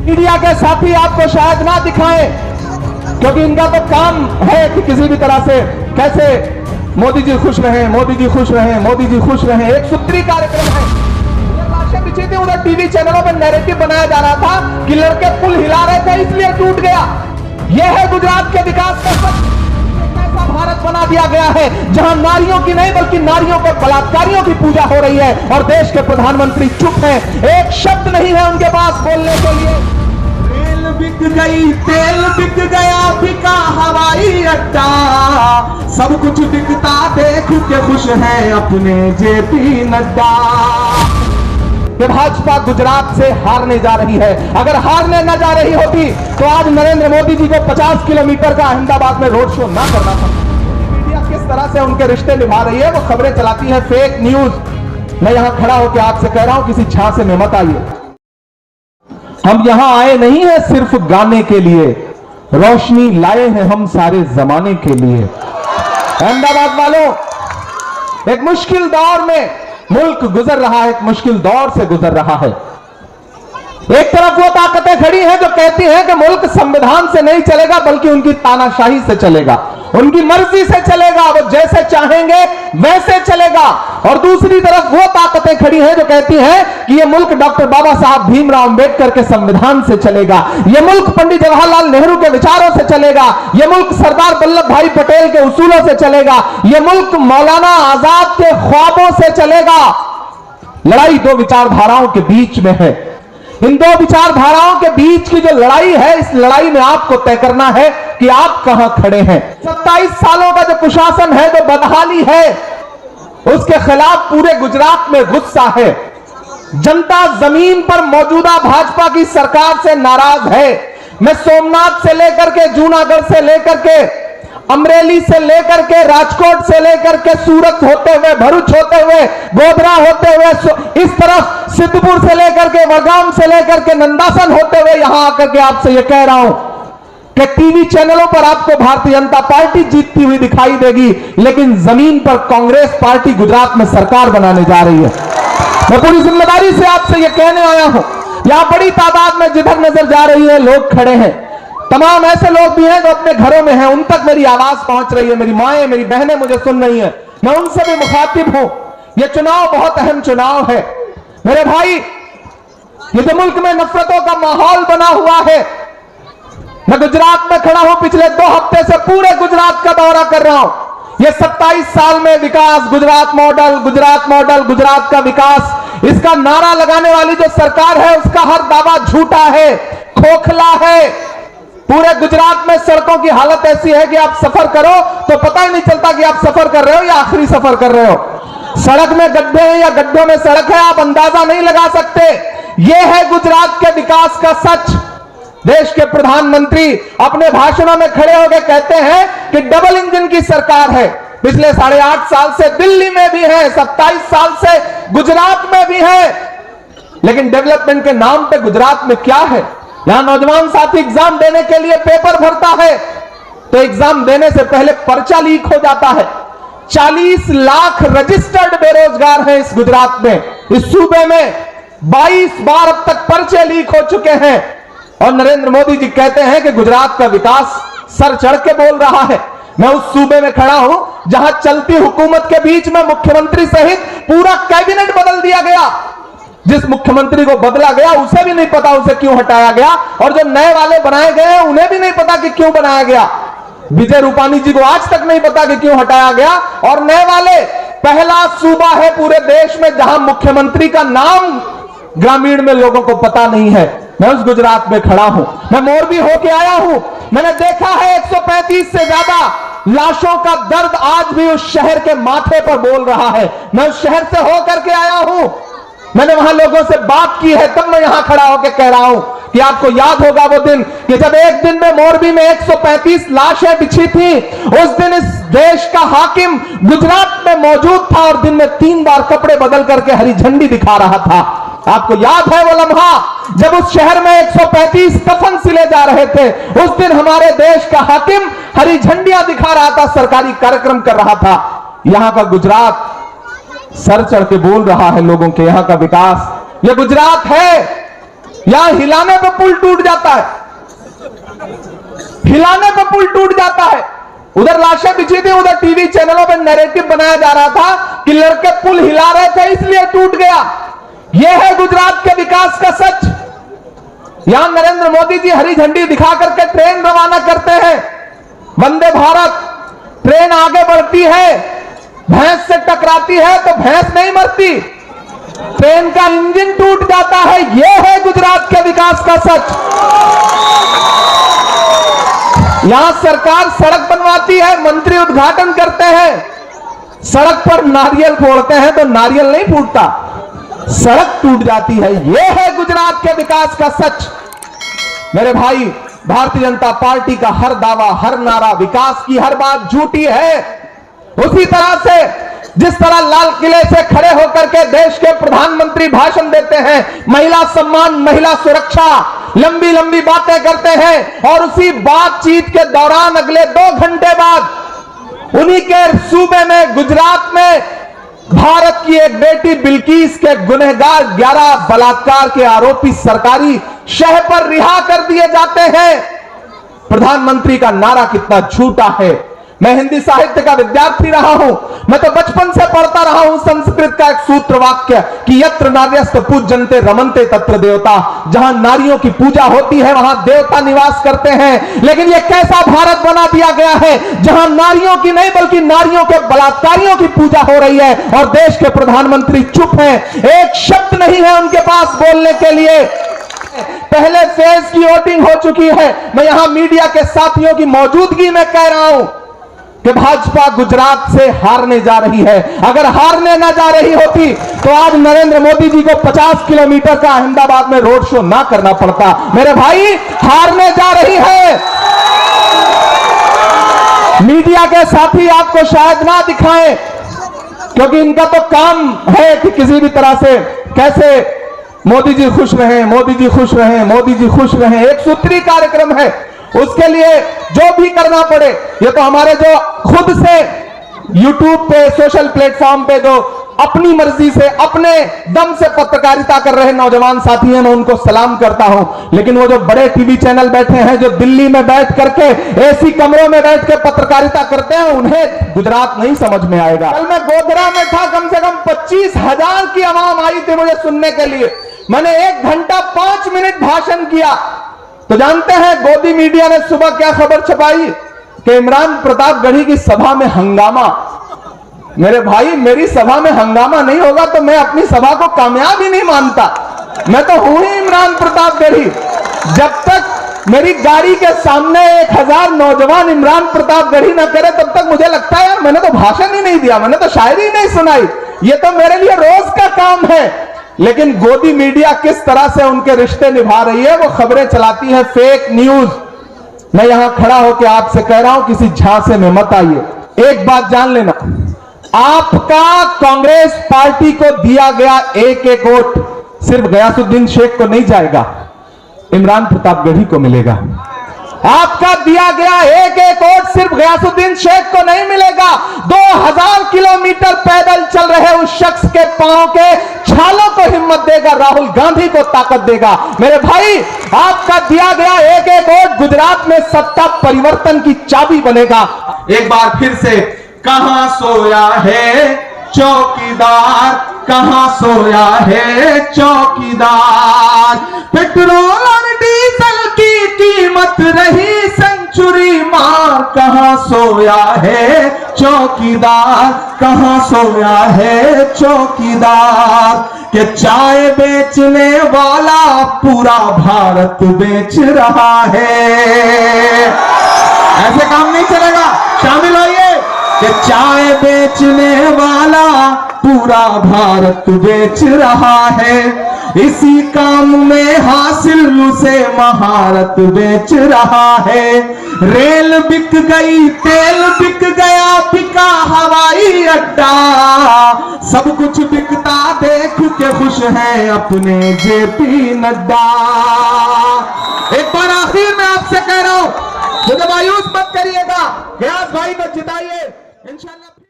Media के साथी आपको शायद ना दिखाएं, क्योंकि इनका तो काम है कि किसी भी तरह से कैसे मोदी जी खुश रहें, मोदी जी खुश रहें, मोदी जी खुश रहें। एक सूत्री कार्यक्रम है, लाशें बिछी थी उधर, टीवी चैनलों पर नैरेटिव बनाया जा रहा था कि लड़के पुल हिला रहे थे इसलिए टूट गया। यह है गुजरात के विकास का सच। ऐसा भारत बना दिया गया है जहां नारियों की नहीं बल्कि नारियों पर बलात्कारियों की पूजा हो रही है, और देश के प्रधानमंत्री चुप हैं, एक शब्द नहीं है उनके पास बोलने के लिए। रेल बिक गई, तेल बिक गया, बिका हवाई अड्डा, सब कुछ बिकता देख के खुश है अपने जेपी नड्डा। भाजपा गुजरात से हारने जा रही है। अगर हारने न जा रही होती तो आज नरेंद्र मोदी जी को 50 किलोमीटर का अहमदाबाद में रोड शो ना करना था। मीडिया किस तरह से उनके रिश्ते निभा रही है, वो खबरें चलाती है, फेक न्यूज। मैं यहां खड़ा होकर आपसे कह रहा हूं, किसी झांसे में मत आइए। हम यहां आए नहीं है सिर्फ गाने के लिए, रोशनी लाए हैं हम सारे जमाने के लिए। अहमदाबाद वालों, एक मुश्किल दौर में मुल्क गुजर रहा है, एक मुश्किल दौर से गुजर रहा है। एक तरफ वो ताकतें खड़ी हैं जो कहती हैं कि मुल्क संविधान से नहीं चलेगा बल्कि उनकी तानाशाही से चलेगा, उनकी मर्जी से चलेगा, वो जैसे चाहेंगे वैसे चलेगा। और दूसरी तरफ वो ताकतें खड़ी हैं जो कहती हैं कि ये मुल्क डॉक्टर बाबा साहब भीमराव अंबेडकर के संविधान से चलेगा, ये मुल्क पंडित जवाहरलाल नेहरू के विचारों से चलेगा, ये मुल्क सरदार वल्लभ भाई पटेल के उसूलों से चलेगा, ये मुल्क मौलाना आजाद के ख्वाबों से चलेगा। लड़ाई दो विचारधाराओं के बीच में है। इन दो विचारधाराओं के बीच की जो लड़ाई है, इस लड़ाई में आपको तय करना है कि आप कहां खड़े हैं। 27 सालों का जो कुशासन है, जो बदहाली है, उसके खिलाफ पूरे गुजरात में गुस्सा है। जनता जमीन पर मौजूदा भाजपा की सरकार से नाराज है। मैं सोमनाथ से लेकर के, जूनागढ़ से लेकर के, अमरेली से लेकर के, राजकोट से लेकर के, सूरत होते हुए, भरूच होते हुए, गोधरा होते हुए, इस तरफ सिद्धपुर से लेकर के, वडगाम से लेकर के, नंदासन होते हुए यहां आकर के आपसे यह कह रहा हूं कि टीवी चैनलों पर आपको भारतीय जनता पार्टी जीतती हुई दिखाई देगी, लेकिन जमीन पर कांग्रेस पार्टी गुजरात में सरकार बनाने जा रही है। मैं पूरी जिम्मेदारी से आपसे यह कहने आया हूं। यहां बड़ी तादाद में जिधर नजर जा रही है लोग खड़े हैं, तमाम ऐसे लोग भी हैं जो अपने घरों में हैं, उन तक मेरी आवाज पहुंच रही है, मेरी माएं, मेरी बहनें मुझे सुन रही हैं, मैं उनसे भी मुखातिब हूं। यह चुनाव बहुत अहम चुनाव है मेरे भाई। ये जो मुल्क में नफरतों का माहौल बना हुआ है, मैं गुजरात में खड़ा हूं, पिछले 2 हफ्ते से पूरे गुजरात का दौरा कर रहा हूं। ये 27 साल में विकास, गुजरात मॉडल, गुजरात मॉडल, गुजरात का विकास, इसका नारा लगाने वाली जो सरकार है उसका हर दावा झूठा है, खोखला है। पूरे गुजरात में सड़कों की हालत ऐसी है कि आप सफर करो तो पता ही नहीं चलता कि आप सफर कर रहे हो या आखिरी सफर कर रहे हो। सड़क में गड्ढे हैं या गड्ढों में सड़क है, आप अंदाजा नहीं लगा सकते। यह है गुजरात के विकास का सच। देश के प्रधानमंत्री अपने भाषणों में खड़े होकर कहते हैं कि डबल इंजन की सरकार है। पिछले 8.5 साल से दिल्ली में भी है, 27 साल से गुजरात में भी है, लेकिन डेवलपमेंट के नाम पे गुजरात में क्या है? यहां नौजवान साथी एग्जाम देने के लिए पेपर भरता है तो एग्जाम देने से पहले पर्चा लीक हो जाता है। 40 लाख रजिस्टर्ड बेरोजगार हैं इस गुजरात में। इस सूबे में 22 बार अब तक पर्चे लीक हो चुके हैं, और नरेंद्र मोदी जी कहते हैं कि गुजरात का विकास सर चढ़ के बोल रहा है। मैं उस सूबे में खड़ा हूं जहां चलती हुकूमत के बीच में मुख्यमंत्री सहित पूरा कैबिनेट बदल दिया गया। जिस मुख्यमंत्री को बदला गया उसे भी नहीं पता उसे क्यों हटाया गया, और जो नए वाले बनाए गए हैं उन्हें भी नहीं पता कि क्यों बनाया गया। विजय रूपानी जी को आज तक नहीं पता कि क्यों हटाया गया, और नए वाले पहला सूबा है पूरे देश में जहां मुख्यमंत्री का नाम ग्रामीण में लोगों को पता नहीं है। मैं उस गुजरात में खड़ा हूं, मैं मोरबी होके आया हूं, मैंने देखा है 135 से ज्यादा लाशों का दर्द आज भी उस शहर के माथे पर बोल रहा है। मैं उस शहर से होकर के आया हूं, मैंने वहां लोगों से बात की है, तब मैं यहां खड़ा होकर कह रहा हूं कि आपको याद होगा वो दिन कि जब एक दिन में मोरबी में 135 लाशें बिछी थी। उस दिन इस देश का हाकिम गुजरात में मौजूद था और दिन में 3 बार कपड़े बदल करके हरी झंडी दिखा रहा था। आपको याद है वो लम्हा जब उस शहर में 135 कफन सिले जा रहे थे? उस दिन हमारे देश का हाकिम हरी झंडियां दिखा रहा था, सरकारी कार्यक्रम कर रहा था। यहां का गुजरात सर चढ़ के बोल रहा है लोगों के, यहां का विकास। यह गुजरात है यहां हिलाने पे पुल टूट जाता है, हिलाने पे पुल टूट जाता है। उधर लाशें बिछी थी, उधर टीवी चैनलों पर नैरेटिव बनाया जा रहा था कि लड़के पुल हिला रहे थे इसलिए टूट गया। यह है गुजरात के विकास का सच। यहां नरेंद्र मोदी जी हरी झंडी दिखा करके ट्रेन रवाना करते हैं, वंदे भारत ट्रेन आगे बढ़ती है, भैंस से टकराती है तो भैंस नहीं मरती, ट्रेन का इंजन टूट जाता है। यह है गुजरात के विकास का सच। यहां सरकार सड़क बनवाती है, मंत्री उद्घाटन करते हैं, सड़क पर नारियल फोड़ते हैं तो नारियल नहीं फूटता, सड़क टूट जाती है। यह है गुजरात के विकास का सच। मेरे भाई, भारतीय जनता पार्टी का हर दावा, हर नारा, विकास की हर बात झूठी है। उसी तरह से जिस तरह लाल किले से खड़े होकर के देश के प्रधानमंत्री भाषण देते हैं, महिला सम्मान, महिला सुरक्षा, लंबी लंबी बातें करते हैं, और उसी बातचीत के दौरान अगले 2 घंटे बाद उन्हीं के सूबे में, गुजरात में, भारत की एक बेटी बिल्किस के गुनहगार 11 बलात्कार के आरोपी सरकारी शह पर रिहा कर दिए जाते हैं। प्रधानमंत्री का नारा कितना झूठा है। मैं हिंदी साहित्य का विद्यार्थी रहा हूं, मैं तो बचपन से पढ़ता रहा हूं संस्कृत का एक सूत्र वाक्य कि यत्र नार्यस्त पूज्यन्ते रमन्ते तत्र देवता। जहां नारियों की पूजा होती है वहां देवता निवास करते हैं। लेकिन यह कैसा भारत बना दिया गया है जहां नारियों की नहीं बल्कि नारियों के बलात्कारियों की पूजा हो रही है, और देश के प्रधानमंत्री चुप हैं, एक शब्द नहीं है उनके पास बोलने के लिए। पहले फेज की वोटिंग हो चुकी है। मैं यहां मीडिया के साथियों की मौजूदगी में कह रहा हूं कि भाजपा गुजरात से हारने जा रही है। अगर हारने ना जा रही होती तो आज नरेंद्र मोदी जी को 50 किलोमीटर का अहमदाबाद में रोड शो ना करना पड़ता। मेरे भाई, हारने जा रही है। मीडिया के साथी आपको शायद ना दिखाएं, क्योंकि इनका तो काम है कि किसी भी तरह से कैसे मोदी जी खुश रहें, मोदी जी खुश रहें, मोदी जी खुश रहें। एक सूत्री कार्यक्रम है, उसके लिए जो भी करना पड़े। ये तो हमारे जो खुद से YouTube पे, सोशल प्लेटफॉर्म पे जो अपनी मर्जी से, अपने दम से पत्रकारिता कर रहे नौजवान साथी हैं, मैं उनको सलाम करता हूं। लेकिन वो जो बड़े टीवी चैनल बैठे हैं, जो दिल्ली में बैठ करके ऐसी कमरों में बैठ के पत्रकारिता करते हैं, उन्हें गुजरात नहीं समझ में आएगा। कल मैं गोधरा में था, कम से कम 25,000 की आवाम आई थी मुझे सुनने के लिए। मैंने 1 घंटा 5 मिनट भाषण किया। तो जानते हैं गोदी मीडिया ने सुबह क्या खबर छपाई कि इमरान प्रतापगढ़ी की सभा में हंगामा। मेरे भाई, मेरी सभा में हंगामा नहीं होगा तो मैं अपनी सभा को कामयाब ही नहीं मानता। मैं तो हूं ही इमरान प्रतापगढ़ी। जब तक मेरी गाड़ी के सामने 1000 नौजवान इमरान प्रतापगढ़ी न करे तब तक मुझे लगता है यार मैंने तो भाषण ही नहीं दिया, मैंने तो शायरी नहीं सुनाई। ये तो मेरे लिए रोज का काम है। लेकिन गोदी मीडिया किस तरह से उनके रिश्ते निभा रही है, वो खबरें चलाती है, फेक न्यूज। मैं यहां खड़ा होकर आपसे कह रहा हूं, किसी झांसे में मत आइए। एक बात जान लेना, आपका कांग्रेस पार्टी को दिया गया एक वोट सिर्फ गयासुद्दीन शेख को नहीं जाएगा, इमरान प्रतापगढ़ी को मिलेगा। आपका दिया गया एक वोट सिर्फ गयासुद्दीन शेख को नहीं मिलेगा, 2000 किलोमीटर पैदल चल रहे उस शख्स के पांव के छालों को हिम्मत देगा, राहुल गांधी को ताकत देगा। मेरे भाई, आपका दिया गया एक वोट गुजरात में सत्ता परिवर्तन की चाबी बनेगा। एक बार फिर से, कहां सोया है चौकीदार, कहां सोया है चौकीदार। पेट्रोल और डीजल की कीमत रही सेंचुरी मार, कहां सोया है चौकीदार, कहां सोया है चौकीदार। कि चाय बेचने वाला पूरा भारत बेच रहा है। ऐसे काम नहीं चलेगा, शामिल होइए। कि चाय बेचने वाला पूरा भारत बेच रहा है, इसी काम में हासिल उसे महारत बेच रहा है। रेल बिक गई, तेल बिक गया, बिका हवाई अड्डा, सब कुछ बिकता देख के खुश है अपने जेपी नड्डा। एक बार आखिर में आपसे कह रहा हूं, मुझे मायूस मत करिएगा, गयास भाई को जिताइए इंशाल्लाह।